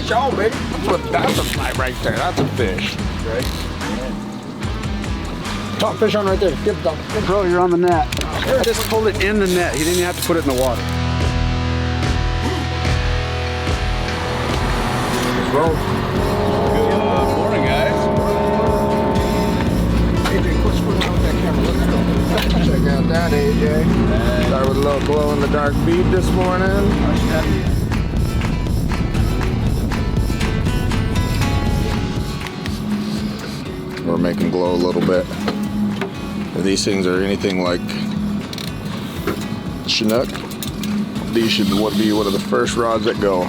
Fish on, baby. That's a fly right there. That's a fish. Right? Top fish on right there. Give it down. Bro, you're on the net. Just pulled it in the net. He didn't even have to put it in the water. Bro. Good morning, guys. AJ, quit swimming out with that camera. Let's go. Check out that, AJ. Started with a little glow-in-the-dark bead this morning. We're making glow a little bit. If these things are anything like Chinook, these should be one of the first rods that go.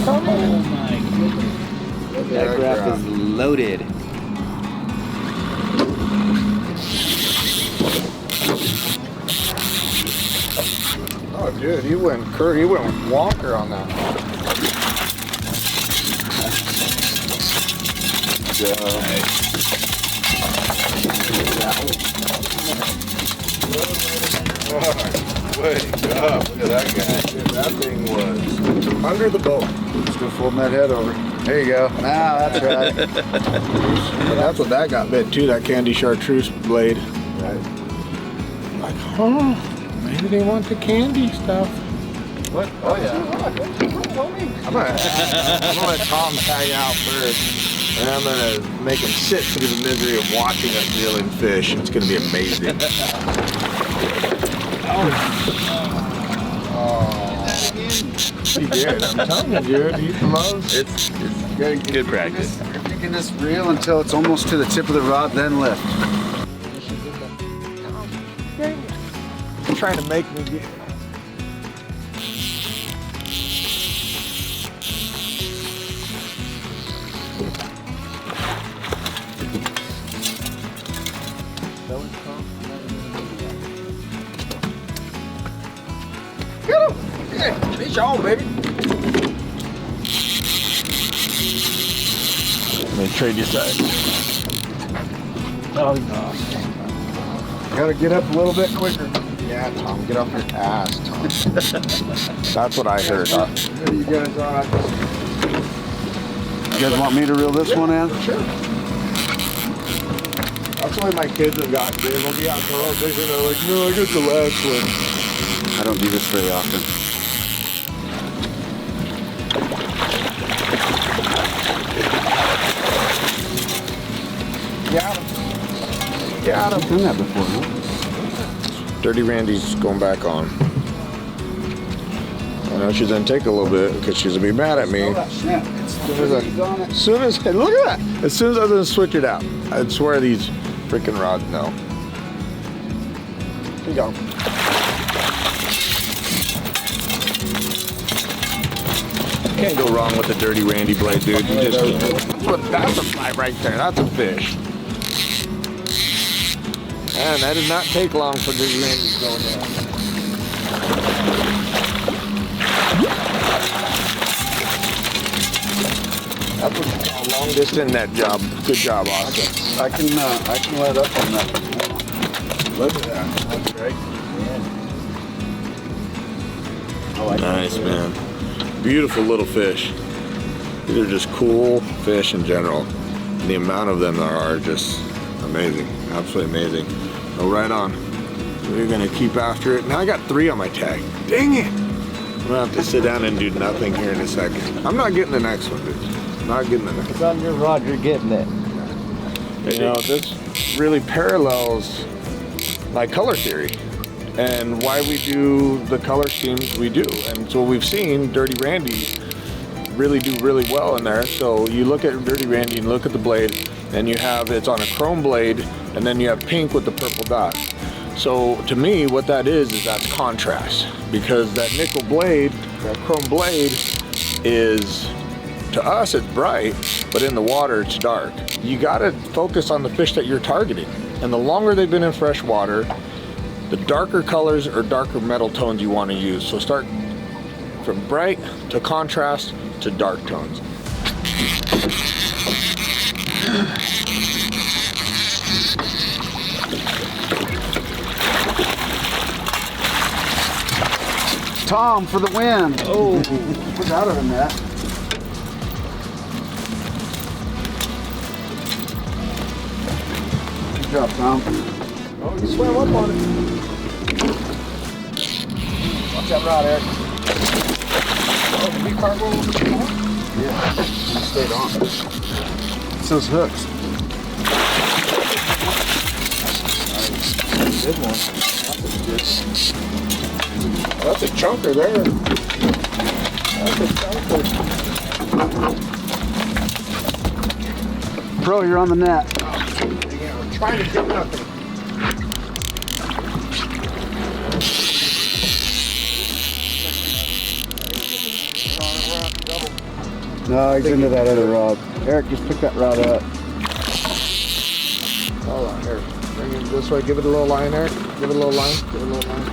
Oh my goodness. That graph is loaded. Oh, dude, he went wonker on that. Wake up, look at that guy. Dude, that thing was under the boat. Just go folding that head over. There you go. Ah, that's right. But that's what that got bit too, that candy chartreuse blade. Right. Like, maybe they want the candy stuff. What? Oh yeah. I'm gonna let Tom tag out first. And I'm gonna make him sit through the misery of watching us dealing fish. It's gonna be amazing. He did. I'm telling you, dude. He loves. It's good practice. You're thinking this reel until it's almost to the tip of the rod, then lift. He's trying to make me get. Get him! Yeah, fish on, baby. Let me trade you sides. Oh no. Gotta get up a little bit quicker. Yeah, Tom, get off your ass, Tom. That's what I heard. There you guys are. You guys want me to reel this one in? Sure. That's why my kids have gotten big. They'll be out throwing fish and they're like, no, I get the last one. I don't do this very often. Got him. Got him. I've done that before, huh? Dirty Randy's going back on. I know she's gonna take a little bit because she's gonna be mad at me. As soon as look at that. As soon as I was switch it out, I swear these freaking rods know. Here you go. Can't go wrong with the Dirty Randy blade, dude. You just that's a fly right there. That's a fish. Man, that did not take long for Dirty Randy to go down. That was a long distance net job. Good job, Austin. I can let up on that. Look at that. That's great. Nice, man. Beautiful little fish. These are just cool fish in general. And the amount of them there are just amazing. Absolutely amazing. So right on. We're gonna keep after it. Now I got 3 on my tag. Dang it! I'm gonna have to sit down and do nothing here in a second. I'm not getting the next one, dude. Not getting the next one. It's on your rod, you're getting it. You know, this really parallels my color theory and why we do the color schemes we do. And so we've seen Dirty Randy really do really well in there. So you look at Dirty Randy and look at the blade, and you have it's on a chrome blade, and then you have pink with the purple dot. So to me, what that is that's contrast, because that nickel blade, that chrome blade is, to us it's bright, but in the water it's dark. You gotta focus on the fish that you're targeting. And the longer they've been in fresh water, the darker colors or darker metal tones you wanna use. So start from bright to contrast to dark tones. Tom for the win. Oh. Put out of the net. Good job, Tom. Oh, you swam up on it. Watch that rod, Eric. Oh, the big cargo over the pole? Yeah, it stayed on. It's those hooks. Good one. That's a chunker there. That's a chunker. Pro, you're on the net. Yeah, I'm trying to get nothing. No, he's into that other rod. Eric, just pick that rod up. Hold on, here. Bring it this way. Give it a little line, Eric. Give it a little line. Give it a little line.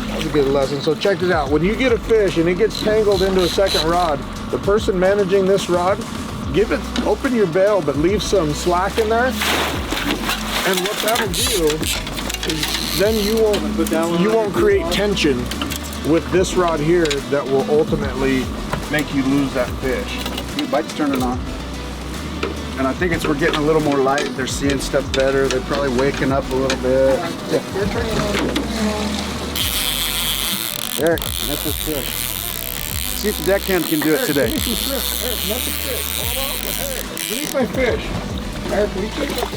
That's a good lesson. So check this out. When you get a fish and it gets tangled into a second rod, the person managing this rod, open your bail, but leave some slack in there. And what that'll do is then you won't create tension with this rod here that will ultimately make you lose that fish. The bite's turning on. And I think we're getting a little more light. They're seeing stuff better. They're probably waking up a little bit. They're turning on. Eric, net this fish. See if the deckhand can do it today. Eric, net the fish. Hold on. Eric, release my fish. Eric, can you take that?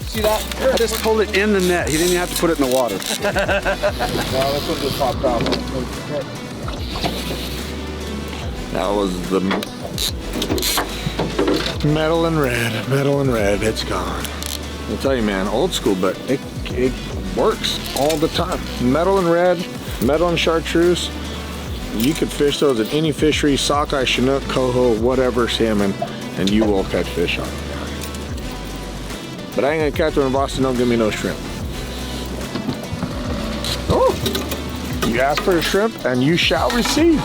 See that? I just pulled it in the net. He didn't even have to put it in the water. No, this one just popped out. That was the metal and red. It's gone. I'll tell you, man, old school, but it works all the time. Metal and red, metal and chartreuse. You could fish those in any fishery, sockeye, chinook, coho, whatever, salmon, and you will catch fish on it. But I ain't gonna catch them in Boston, don't give me no shrimp. Oh, you ask for a shrimp and you shall receive.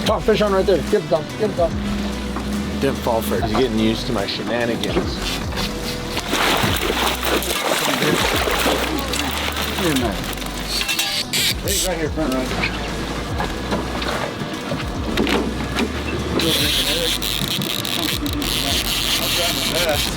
Tom, fish on right there. Give it, Tom. Give it, Tom. Didn't fall for it. He's getting used to my shenanigans. Hey, right here, front right. I'll try my best.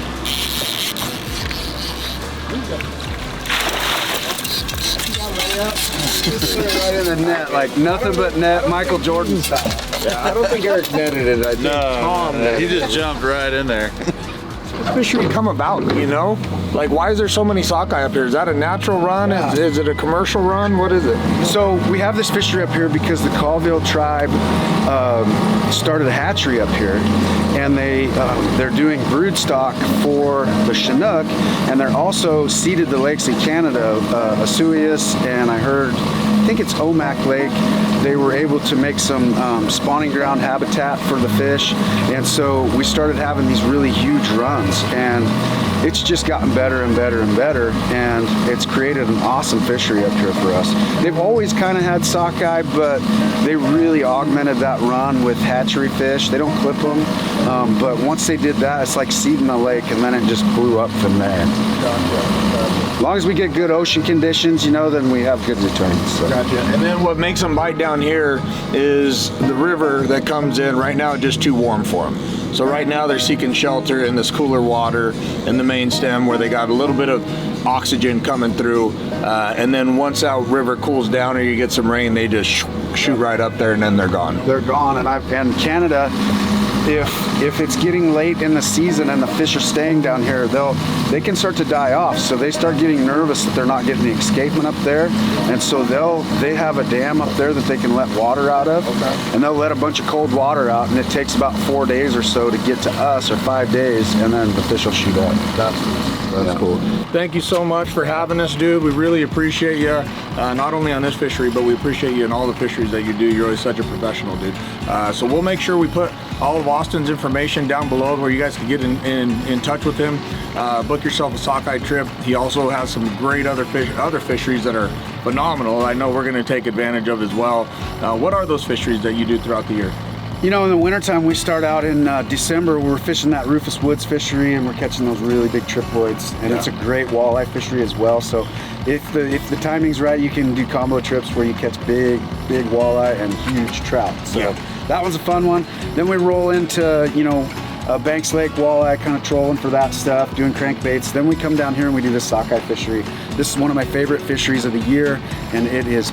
Right in the net, like nothing but net, Michael Jordan style. Yeah, I don't think Eric netted it. I think Tom netted he it. just jumped right in there. This fishery come about, you know? Like, why is there so many sockeye up here? Is that a natural run? Yeah. Is it a commercial run? What is it? So we have this fishery up here because the Colville tribe started a hatchery up here, and they're doing brood stock for the Chinook, and they're also seeded the lakes in Canada, Osoyoos, and I think it's Omak Lake. They were able to make some spawning ground habitat for the fish, and so we started having these really huge runs, and it's just gotten better and better and better, and it's created an awesome fishery up here for us. They've always kind of had sockeye, but they really augmented that run with hatchery fish. They don't clip them, but once they did that, it's like seeding a lake, and then it just blew up from there. As long as we get good ocean conditions, you know, then we have good returns. So. Gotcha. And then what makes them bite down here is the river that comes in. Right now, it's just too warm for them. So right now they're seeking shelter in this cooler water in the main stem where they got a little bit of oxygen coming through. And then once that river cools down or you get some rain, they just shoot right up there and then they're gone. They're gone. And Canada, if it's getting late in the season and the fish are staying down here, they can start to die off. So they start getting nervous that they're not getting the escapement up there, and so they have a dam up there that they can let water out of, and they'll let a bunch of cold water out, and it takes about 4 days or so to get to us, or 5 days, and then the fish will shoot up. That's cool. Thank you so much for having us, dude. We really appreciate you, not only on this fishery, but we appreciate you in all the fisheries that you do. You're always such a professional, dude. So we'll make sure we put all of Austin's information down below where you guys can get in touch with him. Book yourself a sockeye trip. He also has some great other fisheries that are phenomenal. I know we're going to take advantage of as well. What are those fisheries that you do throughout the year? You know, in the wintertime, we start out in December. We're fishing that Rufus Woods fishery, and we're catching those really big triploids. And it's a great walleye fishery as well. So if the timing's right, you can do combo trips where you catch big walleye and huge trout. So that one's a fun one. Then we roll into, you know, Banks Lake walleye, kind of trolling for that stuff, doing crankbaits. Then we come down here and we do the sockeye fishery. This is one of my favorite fisheries of the year, and it is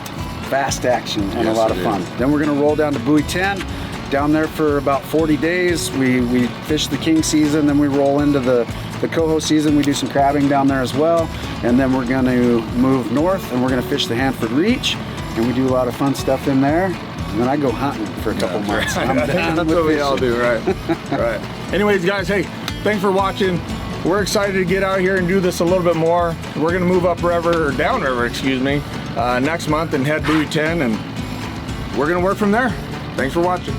fast action and a lot of fun. Then we're gonna roll down to Buoy 10. Down there for about 40 days. We fish the king season, then we roll into the coho season. We do some crabbing down there as well. And then we're gonna move north and we're gonna fish the Hanford Reach. And we do a lot of fun stuff in there. And then I go hunting for a couple months. I'm done That's with what we fishing. all do, right? Right. Anyways, guys, hey, thanks for watching. We're excited to get out here and do this a little bit more. We're gonna move downriver, excuse me, next month and head Buoy 10, and we're gonna work from there. Thanks for watching.